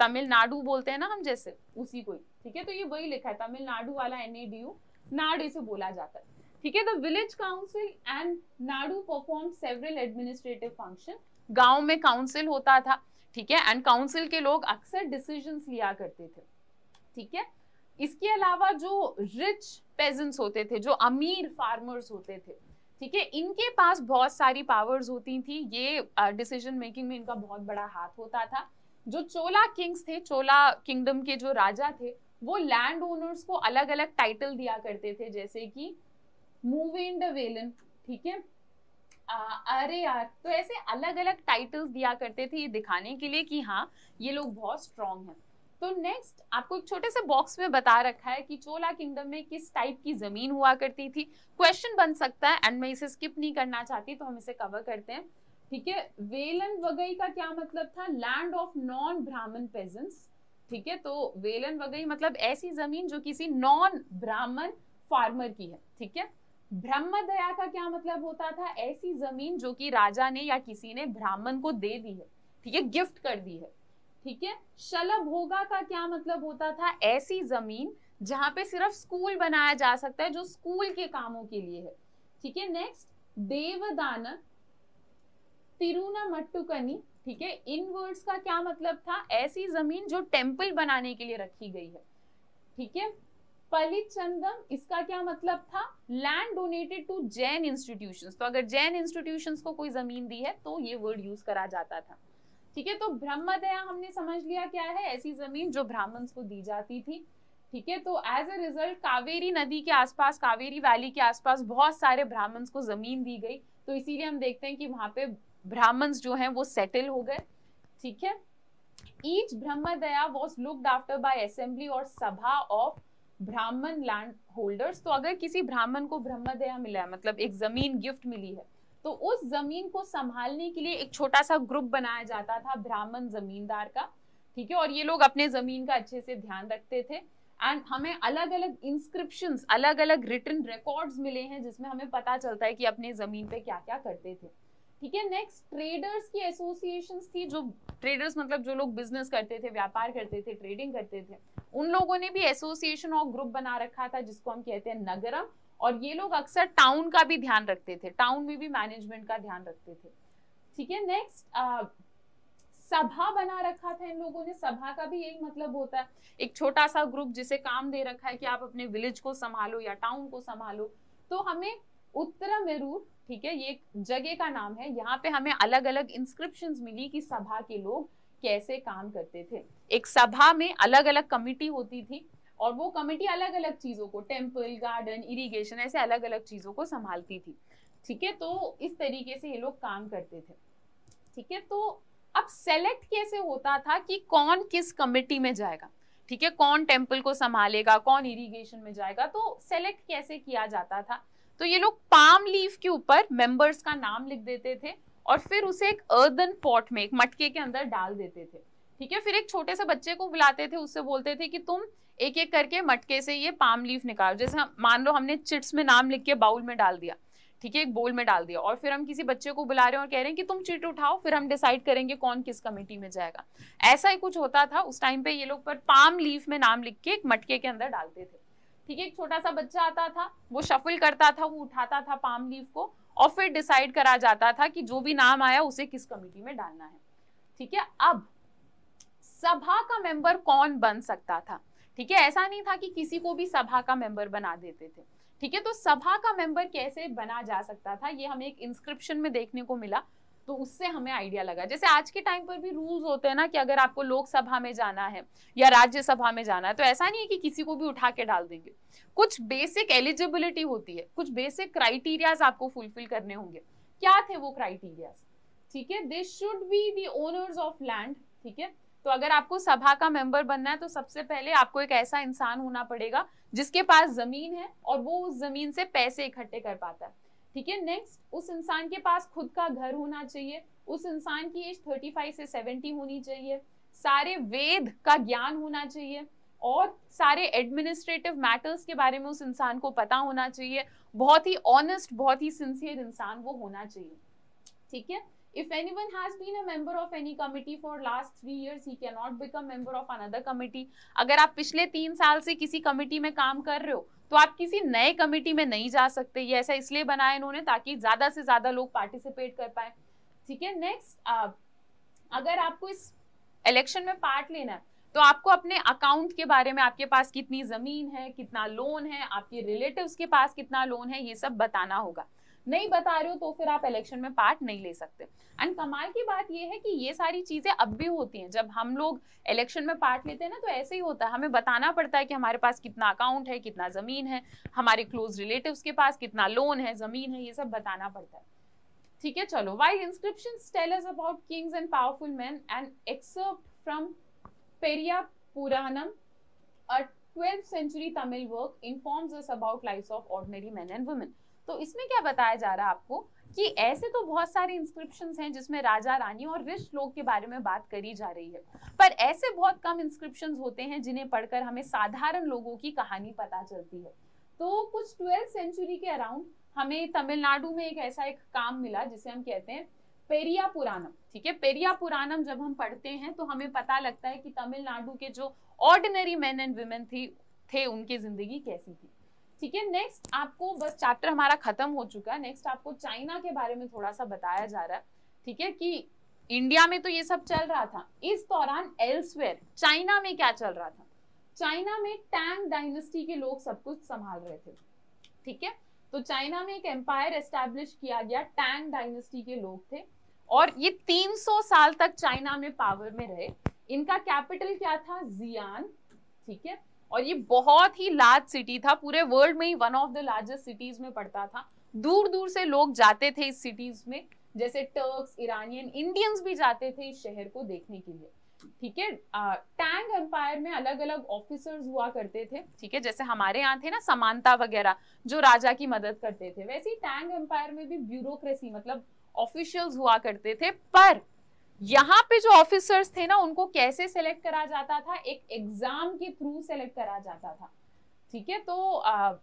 तमिलनाडु बोलते हैं ना हम, जैसे उसी को ही। ठीक है, तो ये वही लिखा है, तमिलनाडु वाला NADU, नाड इसे बोला जाता है। ठीक है, the village council and Nadu perform several administrative function. गांव में काउंसिल होता था। ठीक है, एंड काउंसिल के लोग अक्सर डिसीजंस लिया करते थे। ठीक है, इसके अलावा जो रिच पेजेंट्स होते थे, जो अमीर फार्मर्स होते थे, ठीक है, इनके पास बहुत सारी पावर्स होती थी, ये डिसीजन मेकिंग में इनका बहुत बड़ा हाथ होता था। जो चोला किंग्स थे, चोला किंगडम के जो राजा थे, वो लैंड ओनर्स को अलग अलग टाइटल दिया करते थे, जैसे कि मूवेंड वेलन। ठीक है, अरे यार, तो ऐसे अलग अलग टाइटल्स दिया करते थे, ये दिखाने के लिए कि हाँ ये लोग बहुत स्ट्रॉन्ग हैं। तो नेक्स्ट आपको एक छोटे से बॉक्स में बता रखा है कि चोला किंगडम में किस टाइप की जमीन हुआ करती थी। क्वेश्चन बन सकता है एंड मैं इसे स्किप नहीं करना चाहती, तो हम इसे कवर करते हैं। ठीक है, वेलन वगई का क्या मतलब था, लैंड ऑफ नॉन ब्राह्मण पेजेंट्स। ठीक है, तो वेलन वगई मतलब ऐसी जमीन जो किसी नॉन ब्राह्मण फार्मर की है। ठीक है, ब्रह्मदया का क्या मतलब होता था, ऐसी जमीन जो कि राजा ने या किसी ने ब्राह्मण को दे दी है। ठीक है, गिफ्ट कर दी है। ठीक है, शलभोगा का क्या मतलब होता था, ऐसी जमीन जहां पे सिर्फ स्कूल बनाया जा सकता है, जो स्कूल के कामों के लिए है। ठीक है, नेक्स्ट देवदान तिरुनामट्टुकनी। ठीक है, इन वर्ड्स का क्या मतलब था, ऐसी जमीन जो टेम्पल बनाने के लिए रखी गई है। ठीक है, पलिचंदम, इसका क्या मतलब था, land donated to Jain institutions. तो अगर जैन इंस्टीट्यूशंस को कोई जमीन दी है तो ये वर्ड यूज करा जाता था। ठीक है, तो ब्रह्मदया हमने समझ लिया क्या है, ऐसी जमीन जो ब्राह्मण्स को दी जाती थी। ठीक है, तो एज अ रिजल्ट कावेरी नदी के आसपास, कावेरी वैली के आसपास बहुत सारे ब्राह्मण्स को जमीन दी गई, तो इसीलिए हम देखते हैं कि वहां पे ब्राह्मण्स जो हैं वो सेटल हो गए। ठीक है, each brahmadeya was looked after by assembly और सभा ऑफ ब्राह्मण लैंड होल्डर्स। तो अगर किसी ब्राह्मण को ब्रह्मदया मिला है, मतलब एक जमीन गिफ्ट मिली है, तो उस जमीन को संभालने के लिए एक छोटा सा ग्रुप बनाया जाता था ब्राह्मण जमींदार का, ठीक है। और ये लोग अपने जमीन का अच्छे से ध्यान रखते थे। एंड हमें अलग अलग इंस्क्रिप्शंस, अलग अलग रिटन रिकॉर्ड्स मिले हैं जिसमें हमें पता चलता है कि अपने जमीन पे क्या क्या करते थे, ठीक है। नेक्स्ट, ट्रेडर्स की एसोसिएशंस थी। जो ट्रेडर्स मतलब जो लोग बिजनेस करते थे, व्यापार करते थे, ट्रेडिंग करते थे, उन लोगों ने भी एसोसिएशन और ग्रुप बना रखा था जिसको हम कहते हैं नगरम। और ये लोग अक्सर टाउन का भी ध्यान रखते थे, टाउन में भी मैनेजमेंट का ध्यान रखते थे, ठीक है। नेक्स्ट, सभा बना रखा था इन लोगों ने। सभा का भी यही मतलब होता है, एक छोटा सा ग्रुप जिसे काम दे रखा है कि आप अपने विलेज को संभालो या टाउन को संभालो। तो हमें उत्तरामेरूर, ठीक है, ये एक जगह का नाम है, यहाँ पे हमें अलग अलग इंस्क्रिप्शंस मिली कि सभा के लोग कैसे काम करते थे। एक सभा में अलग अलग कमिटी होती थी और वो कमिटी अलग अलग चीजों को, टेम्पल, गार्डन, इरिगेशन, ऐसे अलग अलग चीजों को संभालती थी, ठीक है। तो इस तरीके से ये लोग काम करते थे, ठीक है। तो अब सेलेक्ट कैसे होता था कि कौन किस कमिटी में जाएगा, ठीक है, कौन टेम्पल को संभालेगा, कौन इरिगेशन में जाएगा, तो सेलेक्ट कैसे किया जाता था। तो ये लोग पाम लीफ के ऊपर मेंबर्स का नाम लिख देते थे और फिर उसे एक अर्दन पॉट में, एक मटके के अंदर डाल देते थे, ठीक है। फिर एक छोटे से बच्चे को बुलाते थे, उससे बोलते थे कि तुम एक एक करके मटके से ये पाम लीफ निकालो। जैसे मान लो हमने चिट्स में नाम लिख के बाउल में डाल दिया, ठीक है, एक बोल में डाल दिया, और फिर हम किसी बच्चे को बुला रहे हैं और कह रहे हैं कि तुम चिट उठाओ, फिर हम डिसाइड करेंगे कौन किस कमेटी में जाएगा। ऐसा ही कुछ होता था उस टाइम पे। ये लोग पर पाम लीफ में नाम लिख के एक मटके के अंदर डालते थे, ठीक है। एक छोटा सा बच्चा आता था, वो शफल करता था, वो उठाता था पाम लीफ को और फिर डिसाइड करा जाता था कि जो भी नाम आया उसे किस कमेटी में डालना है, ठीक है। अब सभा का मेंबर कौन बन सकता था, ठीक है, ऐसा नहीं था कि किसी को भी सभा का मेंबर बना देते थे, ठीक है। तो सभा का मेंबर कैसे बना जा सकता था, ये हमें एक इंस्क्रिप्शन में देखने को मिला, तो उससे हमें आइडिया लगा। जैसे आज के टाइम पर भी रूल्स होते हैं ना कि अगर आपको लोकसभा में जाना है या राज्यसभा में जाना है, तो ऐसा नहीं है कि किसी को भी उठा के डाल देंगे। कुछ बेसिक एलिजिबिलिटी होती है, कुछ बेसिक क्राइटेरियाज आपको फुलफिल करने होंगे। क्या थे वो क्राइटेरियाज, ठीक है। They should be the owners of land, ठीक है। तो अगर आपको सभा का मेंबर बनना है तो सबसे पहले आपको एक ऐसा इंसान होना पड़ेगा जिसके पास जमीन है और वो उस जमीन से पैसे इकट्ठे कर पाता है, ठीक है। नेक्स्ट, उस इंसान के पास खुद का घर होना चाहिए, उस इंसान की एज 35 से 70 होनी चाहिए, सारे वेद का ज्ञान होना चाहिए और सारे एडमिनिस्ट्रेटिव मैटर्स के बारे में उस इंसान को पता होना चाहिए। बहुत ही ऑनेस्ट, बहुत ही सिंसियर इंसान वो होना चाहिए, ठीक है। If anyone has been a member of any committee for last 3 years, he cannot become member of another committee. अगर आप पिछले 3 साल से किसी कमिटी में काम कर रहे हो तो आप किसी नए कमिटी में नहीं जा सकते। ये ऐसा इसलिए बनाया इन्होंने ताकि ज्यादा से ज्यादा लोग पार्टिसिपेट कर पाए, ठीक है। नेक्स्ट, अगर आपको इस इलेक्शन में पार्ट लेना है तो आपको अपने अकाउंट के बारे में, आपके पास कितनी जमीन है, कितना लोन है, आपके रिलेटिव्स के पास कितना लोन है, ये सब बताना होगा। नहीं बता रहे हो तो फिर आप इलेक्शन में पार्ट नहीं ले सकते। एंड कमाल की बात ये है कि ये सारी चीजें अब भी होती हैं। जब हम लोग इलेक्शन में पार्ट लेते हैं ना तो ऐसे ही होता है, हमें बताना पड़ता है कि हमारे पास कितना अकाउंट है, कितना जमीन है, हमारे क्लोज रिलेटिव्स के पास कितना लोन है, जमीन है, ये सब बताना पड़ता है, ठीक है। चलो, while inscriptions tell us about kings and powerful man, and except from Periya Puranam, a 12th century Tamil work informs us about lives of ordinary men and women. तो इसमें क्या बताया जा रहा है आपको कि ऐसे तो बहुत सारे इंस्क्रिप्शंस हैं जिसमें राजा, रानी और रिच लोग के बारे में बात करी जा रही है, पर ऐसे बहुत कम इंस्क्रिप्शंस होते हैं जिन्हें पढ़कर हमें साधारण लोगों की कहानी पता चलती है। तो कुछ 12th सेंचुरी के अराउंड हमें तमिलनाडु में एक काम मिला जिसे हम कहते हैं पेरिया पुराणम, ठीक है। पेरिया पुराणम जब हम पढ़ते हैं तो हमें पता लगता है कि तमिलनाडु के जो ऑर्डिनरी मैन एंड वुमेन थे उनकी जिंदगी कैसी थी, ठीक है। नेक्स्ट, आपको बस चैप्टर हमारा खत्म हो चुका है। नेक्स्ट आपको चाइना के बारे में थोड़ा सा बताया जा रहा है, ठीक है, कि इंडिया में तो ये सब चल रहा था, इस दौरान एल्सवेयर चाइना में क्या चल रहा था। चाइना में टैंग डायनेस्टी के लोग सब कुछ संभाल रहे थे, ठीक है। तो चाइना में एक एम्पायर एस्टैब्लिश किया गया, टैंग डायनेस्टी के लोग थे और ये 300 साल तक चाइना में पावर में रहे। इनका कैपिटल क्या था, जियान, ठीक है। और ये बहुत ही लार्ज सिटी था, पूरे वर्ल्ड में ही one of the largest cities में पड़ता था। दूर दूर से लोग जाते थे इस सिटीज में, जैसे टर्क्स, ईरानियन, इंडियंस भी जाते थे इस शहर को देखने के लिए। ठीक है। टैंग एम्पायर में अलग अलग ऑफिसर्स हुआ करते थे, ठीक है, जैसे हमारे यहाँ थे ना समांता वगैरह जो राजा की मदद करते थे, वैसे ही टैंग एम्पायर में भी ब्यूरोक्रेसी मतलब ऑफिशियल्स हुआ करते थे। पर यहाँ पे जो ऑफिसर्स थे ना उनको कैसे सेलेक्ट करा जाता था, एक एग्जाम के थ्रू सेलेक्ट करा जाता था, ठीक है। तो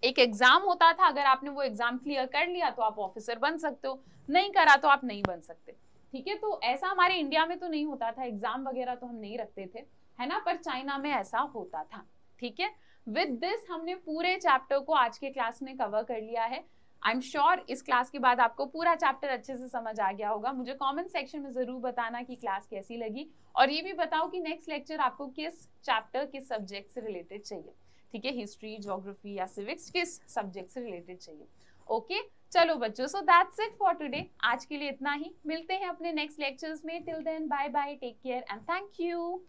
एक एग्जाम होता था, अगर आपने वो एग्जाम क्लियर कर लिया तो आप ऑफिसर बन सकते हो, नहीं करा तो आप नहीं बन सकते, ठीक है। तो ऐसा हमारे इंडिया में तो नहीं होता था, एग्जाम वगैरह तो हम नहीं रखते थे, है ना, पर चाइना में ऐसा होता था, ठीक है। विद दिस हमने पूरे चैप्टर को आज के क्लास में कवर कर लिया है। आई एम श्योर इस क्लास के बाद आपको पूरा चैप्टर अच्छे से समझ आ गया होगा। मुझे कमेंट सेक्शन में जरूर बताना कि क्लास कैसी लगी, और ये भी बताओ कि नेक्स्ट लेक्चर आपको किस चैप्टर किस सब्जेक्ट से रिलेटेड चाहिए, ठीक है, हिस्ट्री, ज्योग्राफी या सिविक्स, किस सब्जेक्ट से रिलेटेड चाहिए। ओके चलो बच्चों, so that's it for today. आज के लिए इतना ही, मिलते हैं अपने नेक्स्ट लेक्चर्स में। Till then bye bye, take care and thank you.